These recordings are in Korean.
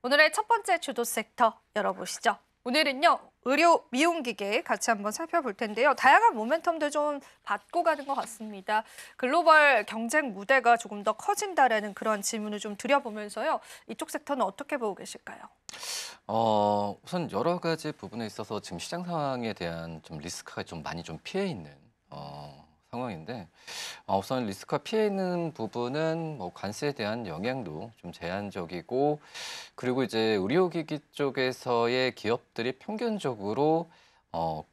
오늘의 첫 번째 주도 섹터 열어보시죠. 오늘은요, 의료 미용기계 같이 한번 살펴볼 텐데요. 다양한 모멘텀들 좀 받고 가는 것 같습니다. 글로벌 경쟁 무대가 조금 더 커진다라는 그런 질문을 좀 드려보면서요. 이쪽 섹터는 어떻게 보고 계실까요? 우선 여러 가지 부분에 있어서 지금 시장 상황에 대한 좀 리스크가 좀 많이 좀 피해 있는 상황인데, 우선 리스크가 피해 있는 부분은 뭐 관세에 대한 영향도 좀 제한적이고, 그리고 이제 의료기기 쪽에서의 기업들이 평균적으로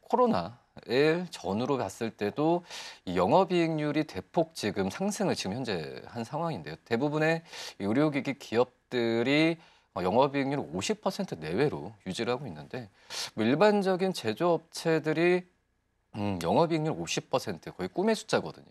코로나를 전후로 봤을 때도 이 영업이익률이 대폭 지금 상승을 지금 현재 한 상황인데요. 대부분의 이 의료기기 기업들이 영업이익률 50% 내외로 유지를 하고 있는데, 뭐 일반적인 제조업체들이 영업이익률 50% 거의 꿈의 숫자거든요.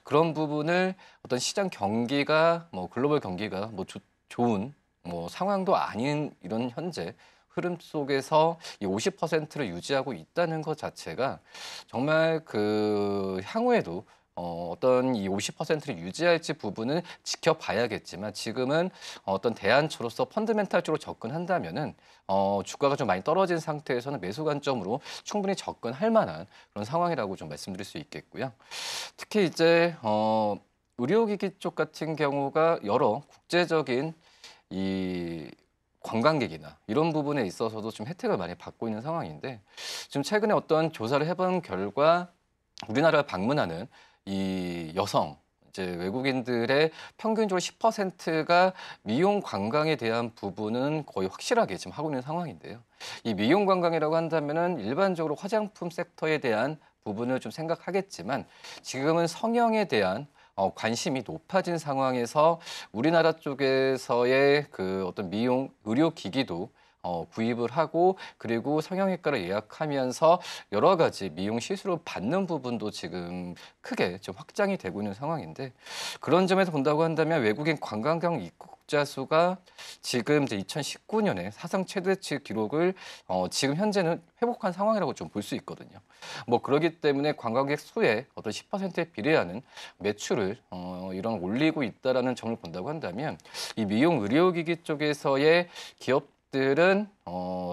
그런 부분을 어떤 시장 경기가 뭐 글로벌 경기가 뭐 좋은 뭐 상황도 아닌 이런 현재 흐름 속에서 이 50%를 유지하고 있다는 것 자체가 정말 그 향후에도 어떤 이 50%를 유지할지 부분은 지켜봐야겠지만, 지금은 어떤 대안처로서 펀드멘탈 쪽으로 접근한다면은 주가가 좀 많이 떨어진 상태에서는 매수 관점으로 충분히 접근할 만한 그런 상황이라고 좀 말씀드릴 수 있겠고요. 특히 이제 의료기기 쪽 같은 경우가 여러 국제적인 이 관광객이나 이런 부분에 있어서도 좀 혜택을 많이 받고 있는 상황인데, 지금 최근에 어떤 조사를 해본 결과 우리나라를 방문하는 이 여성 이제 외국인들의 평균적으로 10%가 미용 관광에 대한 부분은 거의 확실하게 지금 하고 있는 상황인데요. 이 미용 관광이라고 한다면은 일반적으로 화장품 섹터에 대한 부분을 좀 생각하겠지만, 지금은 성형에 대한 관심이 높아진 상황에서 우리나라 쪽에서의 그 어떤 미용 의료 기기도 구입을 하고, 그리고 성형외과를 예약하면서 여러 가지 미용 시술을 받는 부분도 지금 크게 좀 확장이 되고 있는 상황인데, 그런 점에서 본다고 한다면 외국인 관광객 입국자 수가 지금 이제 2019년에 사상 최대치 기록을 지금 현재는 회복한 상황이라고 좀 볼 수 있거든요. 뭐 그러기 때문에 관광객 수의 어떤 10%에 비례하는 매출을 이런 올리고 있다라는 점을 본다고 한다면, 이 미용 의료기기 쪽에서의 기업들은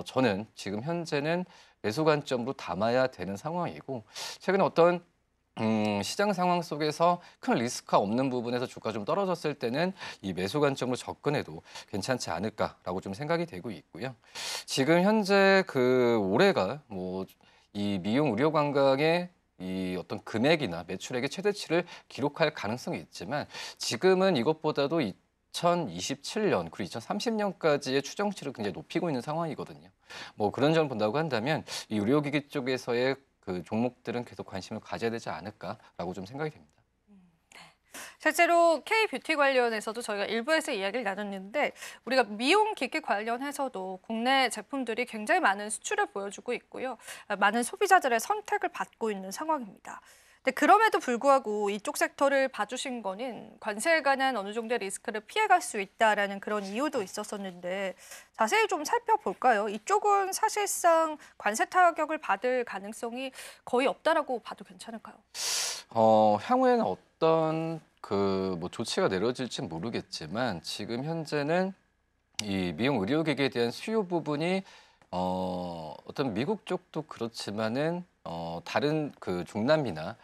저는 지금 현재는 매수 관점으로 담아야 되는 상황이고, 최근에 어떤 시장 상황 속에서 큰 리스크가 없는 부분에서 주가 좀 떨어졌을 때는 이 매수 관점으로 접근해도 괜찮지 않을까라고 좀 생각이 되고 있고요. 지금 현재 그 올해가 뭐 이 미용 의료 관광의 이 어떤 금액이나 매출액의 최대치를 기록할 가능성이 있지만, 지금은 이것보다도 2027년 그리고 2030년까지의 추정치를 굉장히 높이고 있는 상황이거든요. 뭐 그런 점을 본다고 한다면 이 의료기기 쪽에서의 그 종목들은 계속 관심을 가져야 되지 않을까라고 좀 생각이 됩니다. 실제로 K뷰티 관련해서도 저희가 일부에서 이야기를 나눴는데 우리가 미용 기기 관련해서도 국내 제품들이 굉장히 많은 수출을 보여주고 있고요. 많은 소비자들의 선택을 받고 있는 상황입니다. 근데 그럼에도 불구하고 이쪽 섹터를 봐주신 거는 관세에 관한 어느 정도의 리스크를 피해갈 수 있다라는 그런 이유도 있었었는데 자세히 좀 살펴볼까요? 이쪽은 사실상 관세 타격을 받을 가능성이 거의 없다라고 봐도 괜찮을까요? 향후에는 어떤 그 뭐 조치가 내려질지 모르겠지만, 지금 현재는 이 미용 의료기기에 대한 수요 부분이 어떤 미국 쪽도 그렇지만은 다른 그 중남미나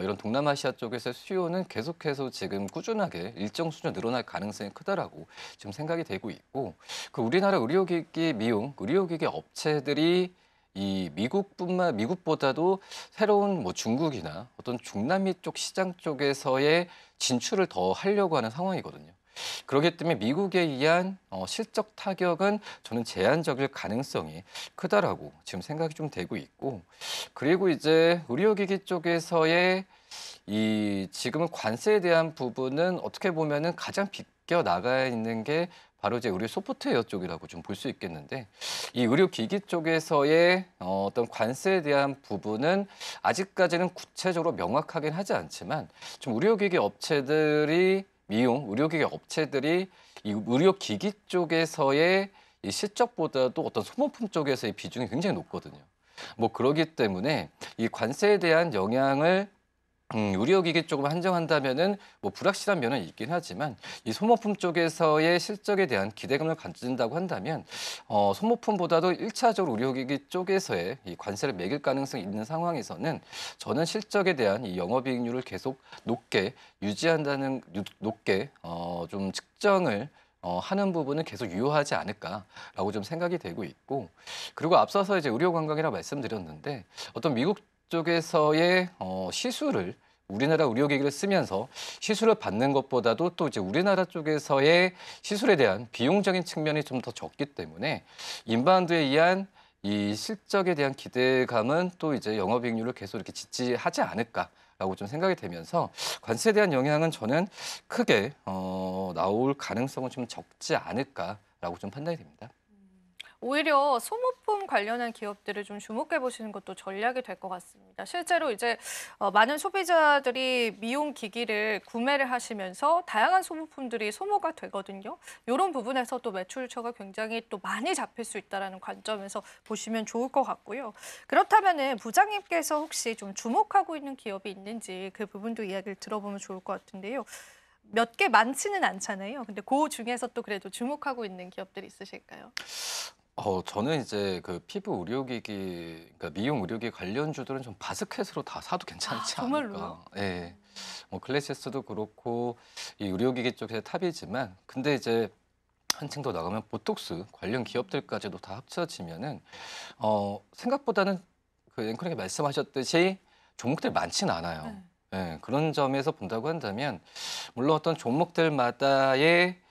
이런 동남아시아 쪽에서 수요는 계속해서 지금 꾸준하게 일정 수준 늘어날 가능성이 크다라고 지금 생각이 되고 있고, 그 우리나라 의료기기 미용 의료기기 업체들이 이 미국보다도 새로운 뭐 중국이나 어떤 중남미 쪽 시장 쪽에서의 진출을 더 하려고 하는 상황이거든요. 그렇기 때문에 미국에 의한 실적 타격은 저는 제한적일 가능성이 크다라고 지금 생각이 좀 되고 있고, 그리고 이제 의료기기 쪽에서의 이 지금은 관세에 대한 부분은 어떻게 보면은 가장 비껴 나가 있는 게 바로 이제 의료 소프트웨어 쪽이라고 좀 볼 수 있겠는데, 이 의료기기 쪽에서의 어떤 관세에 대한 부분은 아직까지는 구체적으로 명확하긴 하지 않지만, 좀 의료기기 업체들이 미용 의료기기 업체들이 이 의료기기 쪽에서의 이 실적보다도 어떤 소모품 쪽에서의 비중이 굉장히 높거든요. 뭐 그러기 때문에 이 관세에 대한 영향을 의료기기 조금 한정한다면은 뭐 불확실한 면은 있긴 하지만 이 소모품 쪽에서의 실적에 대한 기대감을 가진다고 한다면 소모품보다도 1차적으로 의료기기 쪽에서의 이 관세를 매길 가능성이 있는 상황에서는 저는 실적에 대한 이 영업이익률을 계속 높게 유지한다는 높게 좀 측정을 하는 부분은 계속 유효하지 않을까라고 좀 생각이 되고 있고 그리고 앞서서 이제 의료관광이라 말씀드렸는데 어떤 미국 쪽에서의 시술을 우리나라 의료기기를 쓰면서 시술을 받는 것보다도 또 이제 우리나라 쪽에서의 시술에 대한 비용적인 측면이 좀 더 적기 때문에 인바운드에 의한 이 실적에 대한 기대감은 또 이제 영업이익률을 계속 이렇게 지지하지 않을까라고 좀 생각이 되면서 관세에 대한 영향은 저는 크게 나올 가능성은 좀 적지 않을까라고 좀 판단이 됩니다. 오히려 소모품 관련한 기업들을 좀 주목해 보시는 것도 전략이 될 것 같습니다. 실제로 이제 많은 소비자들이 미용 기기를 구매를 하시면서 다양한 소모품들이 소모가 되거든요. 이런 부분에서 또 매출처가 굉장히 또 많이 잡힐 수 있다는 관점에서 보시면 좋을 것 같고요. 그렇다면은 부장님께서 혹시 좀 주목하고 있는 기업이 있는지 그 부분도 이야기를 들어보면 좋을 것 같은데요. 몇 개 많지는 않잖아요. 근데 그 중에서 또 그래도 주목하고 있는 기업들이 있으실까요? 저는 이제 그 피부 의료기기, 그러니까 미용 의료기 관련주들은 좀 바스켓으로 다 사도 괜찮지 정말로요? 않을까. 예. 뭐 클래시스도 그렇고 이 의료기기 쪽에서 탑이지만, 근데 이제 한층 더 나가면 보톡스 관련 기업들까지도 다 합쳐지면은 생각보다는 그 앵커님이 말씀하셨듯이 종목들이 많지는 않아요. 네. 예, 그런 점에서 본다고 한다면 물론 어떤 종목들마다의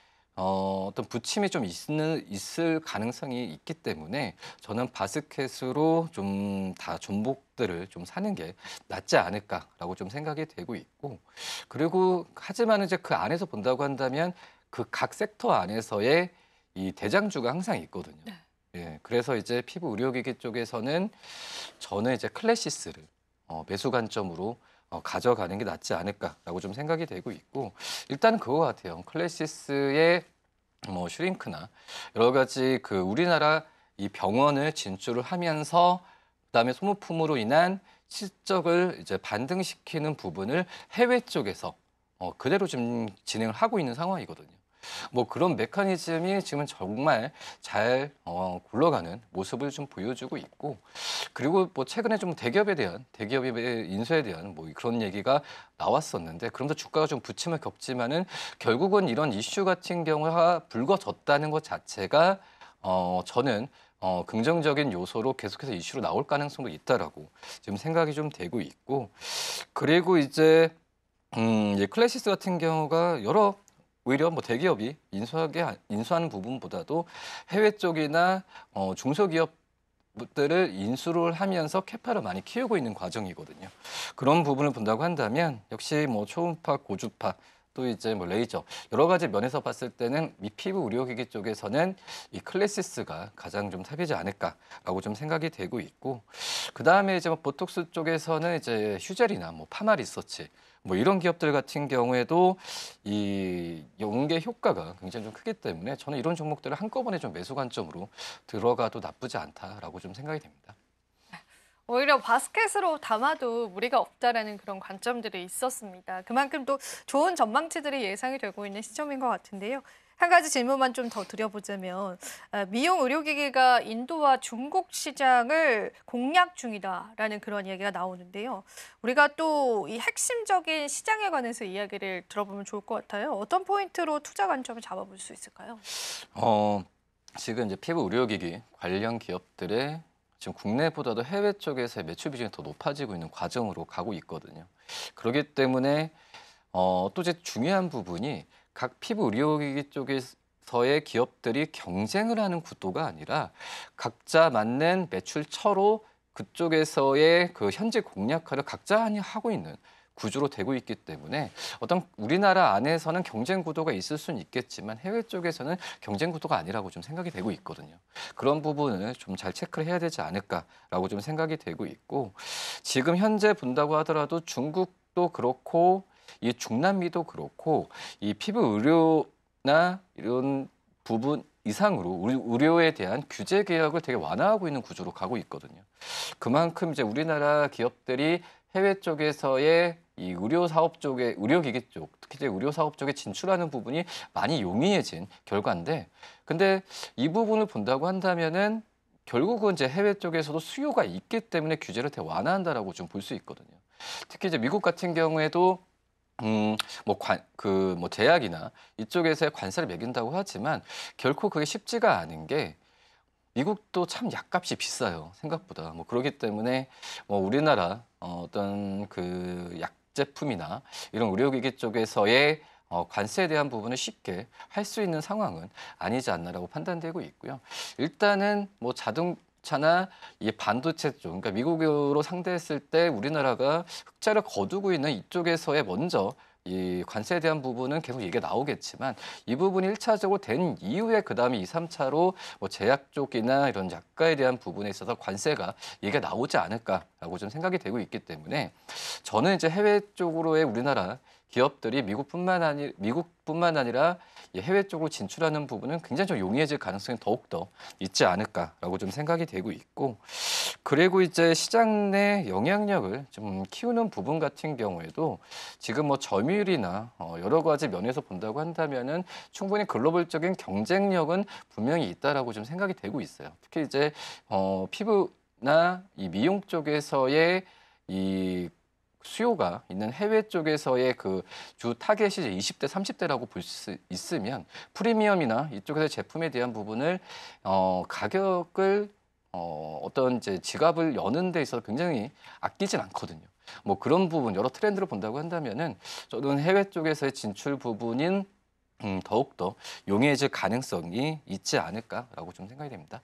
어떤 부침이 좀 있을 가능성이 있기 때문에 저는 바스켓으로 좀 다 종목들을 좀 사는 게 낫지 않을까라고 좀 생각이 되고 있고 그리고 하지만 이제 그 안에서 본다고 한다면 그 각 섹터 안에서의 이 대장주가 항상 있거든요. 네. 예, 그래서 이제 피부 의료기기 쪽에서는 저는 이제 클래시스를 매수 관점으로 가져가는 게 낫지 않을까라고 좀 생각이 되고 있고 일단은 그거 같아요. 클래시스의 뭐 슈링크나 여러 가지 그 우리나라 이 병원을 진출을 하면서 그다음에 소모품으로 인한 실적을 이제 반등시키는 부분을 해외 쪽에서 그대로 좀 진행을 하고 있는 상황이거든요. 뭐 그런 메커니즘이 지금은 정말 잘 굴러가는 모습을 좀 보여주고 있고 그리고 뭐 최근에 좀 대기업의 인수에 대한 뭐 그런 얘기가 나왔었는데 그러면서 주가가 좀 부침을 겪지만은 결국은 이런 이슈 같은 경우가 불거졌다는 것 자체가 저는 긍정적인 요소로 계속해서 이슈로 나올 가능성도 있다라고 지금 생각이 좀 되고 있고 그리고 이제 이 클래시스 같은 경우가 오히려 뭐 대기업이 인수하는 부분보다도 해외 쪽이나 중소기업들을 인수를 하면서 캐파를 많이 키우고 있는 과정이거든요. 그런 부분을 본다고 한다면 역시 뭐 초음파, 고주파 또 이제 뭐 레이저 여러 가지 면에서 봤을 때는 이 피부 의료기기 쪽에서는 이 클래시스가 가장 좀 탑이지 않을까라고 좀 생각이 되고 있고 그 다음에 이제 뭐 보톡스 쪽에서는 이제 휴젤이나 뭐 파마 리서치 뭐 이런 기업들 같은 경우에도 이 연계 효과가 굉장히 좀 크기 때문에 저는 이런 종목들을 한꺼번에 좀 매수 관점으로 들어가도 나쁘지 않다라고 좀 생각이 됩니다. 오히려 바스켓으로 담아도 무리가 없다라는 그런 관점들이 있었습니다. 그만큼 또 좋은 전망치들이 예상이 되고 있는 시점인 것 같은데요. 한 가지 질문만 좀 더 드려보자면 미용 의료기기가 인도와 중국 시장을 공략 중이다라는 그런 이야기가 나오는데요. 우리가 또 이 핵심적인 시장에 관해서 이야기를 들어보면 좋을 것 같아요. 어떤 포인트로 투자 관점을 잡아볼 수 있을까요? 지금 이제 피부 의료기기 관련 기업들의 지금 국내보다도 해외 쪽에서의 매출 비중이 더 높아지고 있는 과정으로 가고 있거든요. 그렇기 때문에 또 이제 중요한 부분이 각 피부 의료기기 쪽에서의 기업들이 경쟁을 하는 구도가 아니라 각자 맞는 매출처로 그쪽에서의 그 현재 공략화를 각자 하고 있는 구조로 되고 있기 때문에 어떤 우리나라 안에서는 경쟁 구도가 있을 수는 있겠지만 해외 쪽에서는 경쟁 구도가 아니라고 좀 생각이 되고 있거든요. 그런 부분을 좀 잘 체크를 해야 되지 않을까라고 좀 생각이 되고 있고 지금 현재 본다고 하더라도 중국도 그렇고 이 중남미도 그렇고 이 피부 의료나 이런 부분 이상으로 우리 의료에 대한 규제 개혁을 되게 완화하고 있는 구조로 가고 있거든요. 그만큼 이제 우리나라 기업들이 해외 쪽에서의 이 의료 사업 쪽에 의료기기 쪽, 특히 이제 의료 사업 쪽에 진출하는 부분이 많이 용이해진 결과인데, 근데 이 부분을 본다고 한다면은 결국은 이제 해외 쪽에서도 수요가 있기 때문에 규제를 완화한다라고 좀 볼 수 있거든요. 특히 이제 미국 같은 경우에도 뭐 제약이나 이쪽에서의 관세를 매긴다고 하지만 결코 그게 쉽지가 않은 게 미국도 참 약값이 비싸요, 생각보다. 뭐 그렇기 때문에 뭐 우리나라 어떤 그 약 제품이나 이런 의료기기 쪽에서의 관세에 대한 부분을 쉽게 할 수 있는 상황은 아니지 않나라고 판단되고 있고요. 일단은 뭐 자동차나 이 반도체 쪽, 그러니까 미국으로 상대했을 때 우리나라가 흑자를 거두고 있는 이쪽에서의 먼저 이 관세에 대한 부분은 계속 얘기가 나오겠지만 이 부분이 일차적으로 된 이후에 그다음에 2, 3차로 뭐 제약 쪽이나 이런 약가에 대한 부분에 있어서 관세가 얘기가 나오지 않을까라고 좀 생각이 되고 있기 때문에 저는 이제 해외 쪽으로의 우리나라 기업들이 미국뿐만 아니라 이 해외 쪽으로 진출하는 부분은 굉장히 좀 용이해질 가능성이 더욱더 있지 않을까라고 좀 생각이 되고 있고, 그리고 이제 시장 내 영향력을 좀 키우는 부분 같은 경우에도 지금 뭐 점유율이나 여러 가지 면에서 본다고 한다면은 충분히 글로벌적인 경쟁력은 분명히 있다라고 좀 생각이 되고 있어요. 특히 이제 피부나 이 미용 쪽에서의 이 수요가 있는 해외 쪽에서의 그 주 타겟이 이제 20대, 30대라고 볼 수 있으면 프리미엄이나 이쪽에서 제품에 대한 부분을 가격을 어떤 이제 지갑을 여는 데 있어서 굉장히 아끼진 않거든요. 뭐 그런 부분 여러 트렌드를 본다고 한다면은 저는 해외 쪽에서의 진출 부분인 더욱더 용이해질 가능성이 있지 않을까라고 좀 생각이 됩니다.